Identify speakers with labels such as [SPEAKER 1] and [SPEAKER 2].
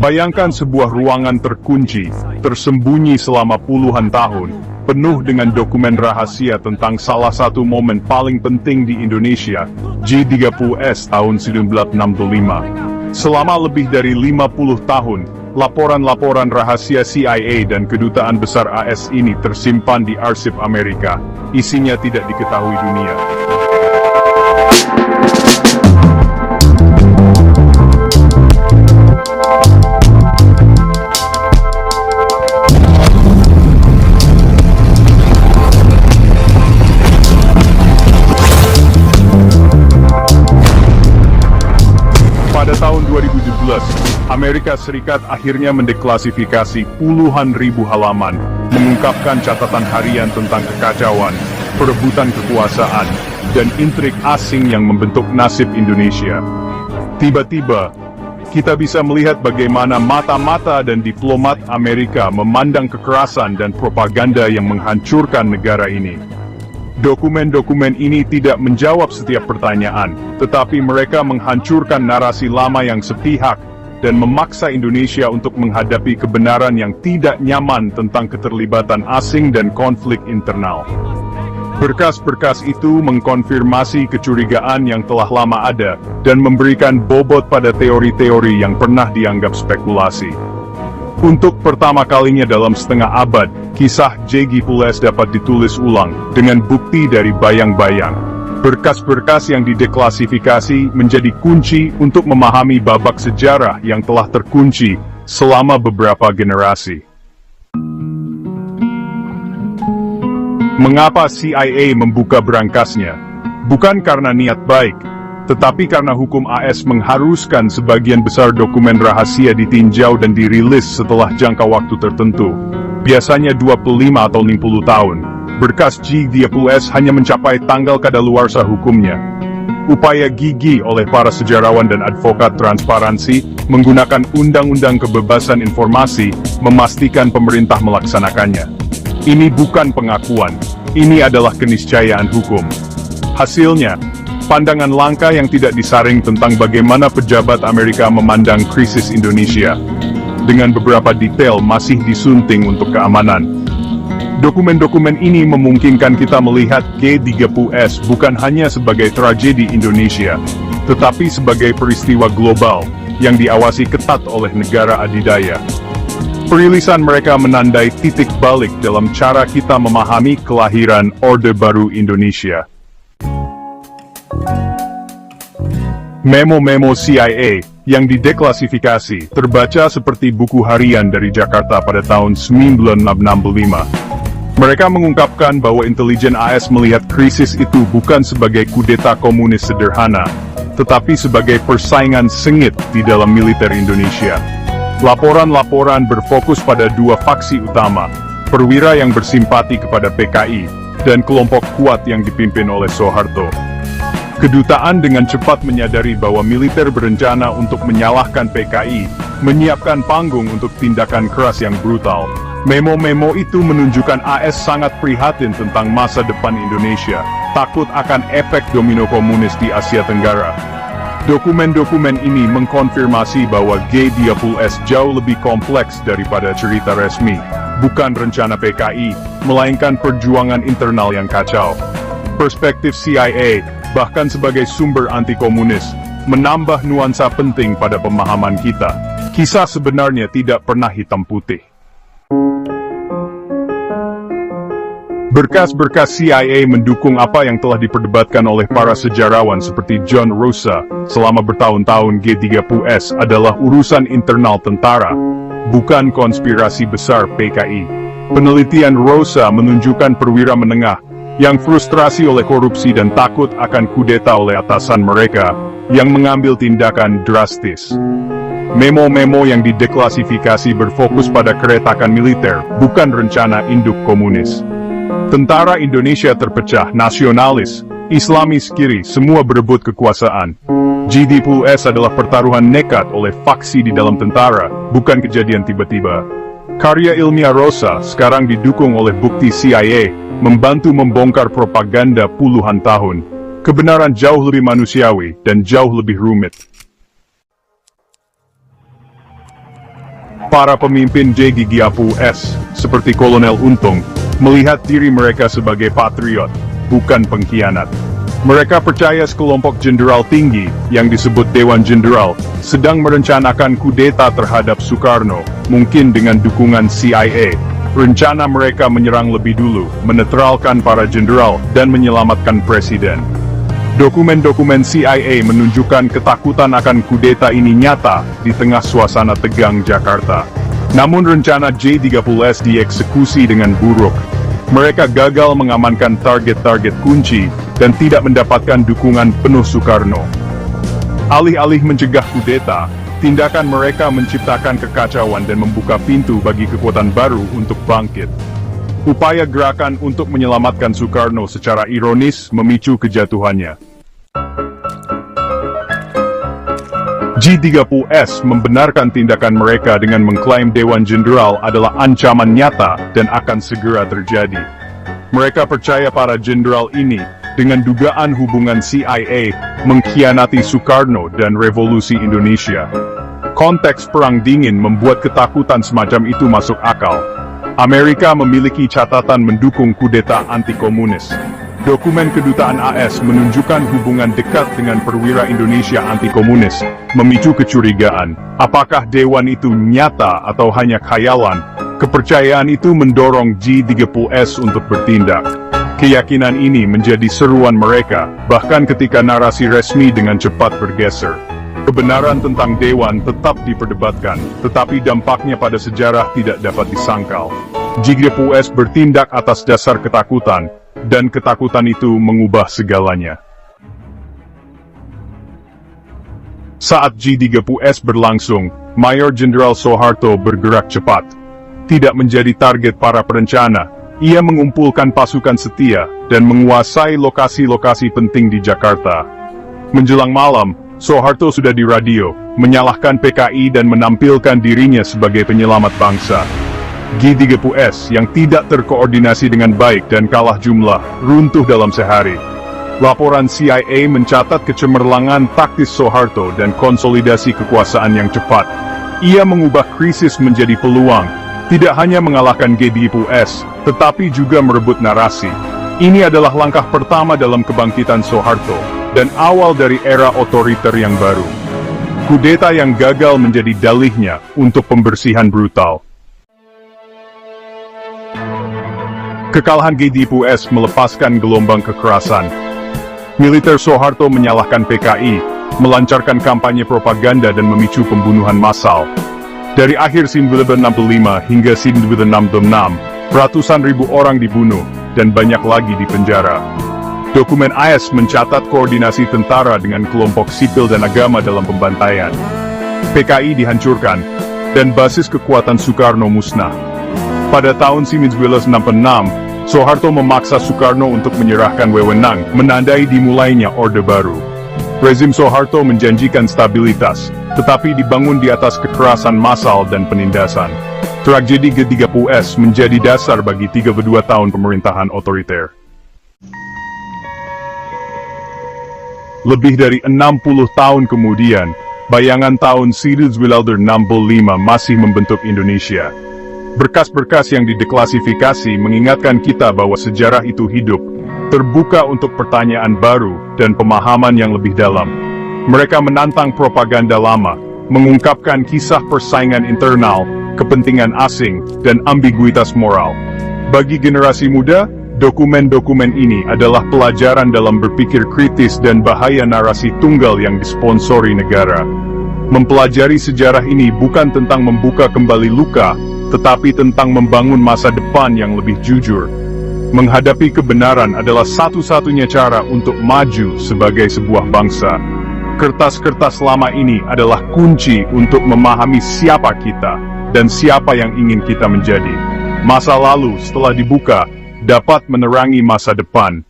[SPEAKER 1] Bayangkan sebuah ruangan terkunci, tersembunyi selama puluhan tahun, penuh dengan dokumen rahasia tentang salah satu momen paling penting di Indonesia, G30S tahun 1965. Selama lebih dari 50 tahun, laporan-laporan rahasia CIA dan Kedutaan Besar AS ini tersimpan di arsip Amerika. Isinya tidak diketahui dunia. Pada tahun 2017, Amerika Serikat akhirnya mendeklasifikasi puluhan ribu halaman, mengungkapkan catatan harian tentang kekacauan, perebutan kekuasaan, dan intrik asing yang membentuk nasib Indonesia. Tiba-tiba, kita bisa melihat bagaimana mata-mata dan diplomat Amerika memandang kekerasan dan propaganda yang menghancurkan negara ini. Dokumen-dokumen ini tidak menjawab setiap pertanyaan, tetapi mereka menghancurkan narasi lama yang sepihak dan memaksa Indonesia untuk menghadapi kebenaran yang tidak nyaman tentang keterlibatan asing dan konflik internal. Berkas-berkas itu mengkonfirmasi kecurigaan yang telah lama ada dan memberikan bobot pada teori-teori yang pernah dianggap spekulasi. Untuk pertama kalinya dalam setengah abad, kisah G30S dapat ditulis ulang dengan bukti dari bayang-bayang. Berkas-berkas yang dideklasifikasi menjadi kunci untuk memahami babak sejarah yang telah terkunci selama beberapa generasi. Mengapa CIA membuka berangkasnya? Bukan karena niat baik, tetapi karena hukum AS mengharuskan sebagian besar dokumen rahasia ditinjau dan dirilis setelah jangka waktu tertentu, biasanya 25 atau 50 tahun. Berkas G30S hanya mencapai tanggal kadaluarsa hukumnya. Upaya gigih oleh para sejarawan dan advokat transparansi menggunakan Undang-Undang Kebebasan Informasi memastikan pemerintah melaksanakannya. Ini bukan pengakuan, ini adalah keniscayaan hukum. Hasilnya, pandangan langka yang tidak disaring tentang bagaimana pejabat Amerika memandang krisis Indonesia, dengan beberapa detail masih disunting untuk keamanan. Dokumen-dokumen ini memungkinkan kita melihat G30S bukan hanya sebagai tragedi Indonesia, tetapi sebagai peristiwa global yang diawasi ketat oleh negara adidaya. Perilisan mereka menandai titik balik dalam cara kita memahami kelahiran Orde Baru Indonesia. Memo-memo CIA yang dideklasifikasi terbaca seperti buku harian dari Jakarta pada tahun 1965. Mereka mengungkapkan bahwa intelijen AS melihat krisis itu bukan sebagai kudeta komunis sederhana, tetapi sebagai persaingan sengit di dalam militer Indonesia. Laporan-laporan berfokus pada dua faksi utama, perwira yang bersimpati kepada PKI, dan kelompok kuat yang dipimpin oleh Soeharto. Kedutaan dengan cepat menyadari bahwa militer berencana untuk menyalahkan PKI, menyiapkan panggung untuk tindakan keras yang brutal. Memo-memo itu menunjukkan AS sangat prihatin tentang masa depan Indonesia, takut akan efek domino komunis di Asia Tenggara. Dokumen-dokumen ini mengkonfirmasi bahwa G30S jauh lebih kompleks daripada cerita resmi, bukan rencana PKI, melainkan perjuangan internal yang kacau. Perspektif CIA, bahkan sebagai sumber anti-komunis, menambah nuansa penting pada pemahaman kita. Kisah sebenarnya tidak pernah hitam putih. Berkas-berkas CIA mendukung apa yang telah diperdebatkan oleh para sejarawan seperti John Rosa selama bertahun-tahun. G30S adalah urusan internal tentara, bukan konspirasi besar PKI. Penelitian Rosa menunjukkan perwira menengah yang frustrasi oleh korupsi dan takut akan kudeta oleh atasan mereka, yang mengambil tindakan drastis. Memo-memo yang dideklasifikasi berfokus pada keretakan militer, bukan rencana induk komunis. Tentara Indonesia terpecah, nasionalis, Islamis kiri, semua berebut kekuasaan. G30S adalah pertaruhan nekat oleh faksi di dalam tentara, bukan kejadian tiba-tiba. Karya ilmiah Rosa sekarang didukung oleh bukti CIA, membantu membongkar propaganda puluhan tahun. Kebenaran jauh lebih manusiawi dan jauh lebih rumit. Para pemimpin JGGAPUS, seperti Kolonel Untung, melihat diri mereka sebagai patriot, bukan pengkhianat. Mereka percaya sekelompok jenderal tinggi, yang disebut Dewan Jenderal, sedang merencanakan kudeta terhadap Soekarno, mungkin dengan dukungan CIA. Rencana mereka menyerang lebih dulu, menetralkan para jenderal, dan menyelamatkan presiden. Dokumen-dokumen CIA menunjukkan ketakutan akan kudeta ini nyata di tengah suasana tegang Jakarta. Namun rencana J30S dieksekusi dengan buruk. Mereka gagal mengamankan target-target kunci dan tidak mendapatkan dukungan penuh Soekarno. Alih-alih mencegah kudeta, tindakan mereka menciptakan kekacauan dan membuka pintu bagi kekuatan baru untuk bangkit. Upaya gerakan untuk menyelamatkan Soekarno secara ironis memicu kejatuhannya. J30S membenarkan tindakan mereka dengan mengklaim Dewan Jenderal adalah ancaman nyata dan akan segera terjadi. Mereka percaya para jenderal ini, dengan dugaan hubungan CIA, mengkhianati Soekarno dan Revolusi Indonesia. Konteks Perang Dingin membuat ketakutan semacam itu masuk akal. Amerika memiliki catatan mendukung kudeta anti-komunis. Dokumen kedutaan AS menunjukkan hubungan dekat dengan perwira Indonesia anti-komunis, memicu kecurigaan. Apakah dewan itu nyata atau hanya khayalan? Kepercayaan itu mendorong J30S untuk bertindak. Keyakinan ini menjadi seruan mereka, bahkan ketika narasi resmi dengan cepat bergeser. Kebenaran tentang Dewan tetap diperdebatkan, tetapi dampaknya pada sejarah tidak dapat disangkal. J30S bertindak atas dasar ketakutan, dan ketakutan itu mengubah segalanya. Saat J30S berlangsung, Mayor Jenderal Soeharto bergerak cepat. Tidak menjadi target para perencana, ia mengumpulkan pasukan setia, dan menguasai lokasi-lokasi penting di Jakarta. Menjelang malam, Soeharto sudah di radio, menyalahkan PKI dan menampilkan dirinya sebagai penyelamat bangsa. J30S yang tidak terkoordinasi dengan baik dan kalah jumlah, runtuh dalam sehari. Laporan CIA mencatat kecemerlangan taktis Soeharto dan konsolidasi kekuasaan yang cepat. Ia mengubah krisis menjadi peluang, tidak hanya mengalahkan J30S, tetapi juga merebut narasi. Ini adalah langkah pertama dalam kebangkitan Soeharto, dan awal dari era otoriter yang baru. Kudeta yang gagal menjadi dalihnya untuk pembersihan brutal. Kekalahan J30S melepaskan gelombang kekerasan. Militer Soeharto menyalahkan PKI, melancarkan kampanye propaganda dan memicu pembunuhan massal. Dari akhir 1965 hingga 1966, ratusan ribu orang dibunuh, dan banyak lagi di penjara. Dokumen AS mencatat koordinasi tentara dengan kelompok sipil dan agama dalam pembantaian. PKI dihancurkan, dan basis kekuatan Soekarno musnah. Pada tahun 1966, Soeharto memaksa Soekarno untuk menyerahkan wewenang, menandai dimulainya Orde Baru. Rezim Soeharto menjanjikan stabilitas, tetapi dibangun di atas kekerasan massal dan penindasan. Tragedi J30S menjadi dasar bagi 32 tahun pemerintahan otoriter. Lebih dari 60 tahun kemudian, bayangan tahun 1965 masih membentuk Indonesia. Berkas-berkas yang dideklasifikasi mengingatkan kita bahwa sejarah itu hidup, terbuka untuk pertanyaan baru dan pemahaman yang lebih dalam. Mereka menantang propaganda lama, mengungkapkan kisah persaingan internal, kepentingan asing, dan ambiguitas moral. Bagi generasi muda, dokumen-dokumen ini adalah pelajaran dalam berpikir kritis dan bahaya narasi tunggal yang disponsori negara. Mempelajari sejarah ini bukan tentang membuka kembali luka, tetapi tentang membangun masa depan yang lebih jujur. Menghadapi kebenaran adalah satu-satunya cara untuk maju sebagai sebuah bangsa. Kertas-kertas lama ini adalah kunci untuk memahami siapa kita, dan siapa yang ingin kita menjadi. Masa lalu setelah dibuka, dapat menerangi masa depan.